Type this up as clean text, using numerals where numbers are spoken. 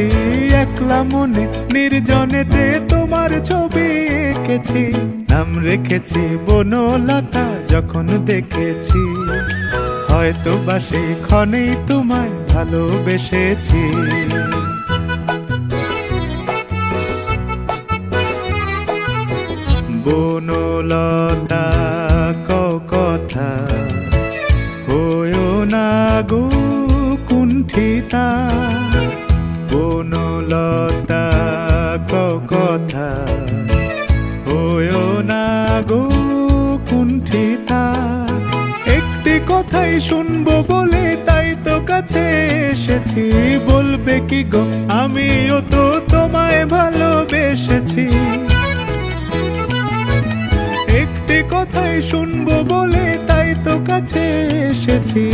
এসেছি একলা মনে নির্জনেতে তোমার ছবি এঁকেছি, নাম রেখেছি বনলতা যখন দেখেছি, হয়তো বা সেই ক্ষণেই তোমায় ভালোবেসেছি। বনলতা কথা হয়ো না গো কুণ্ঠিতা, বনলতা কথা হয়ো না গো কুণ্ঠিতা। একটি কথাই শুনবো বলে তাই তো কাছে এসেছি, বলবে কি গো আমিও তো তোমায় ভালোবেসেছি। একটি কথাই শুনবো বলে তাই তো কাছে এসেছি।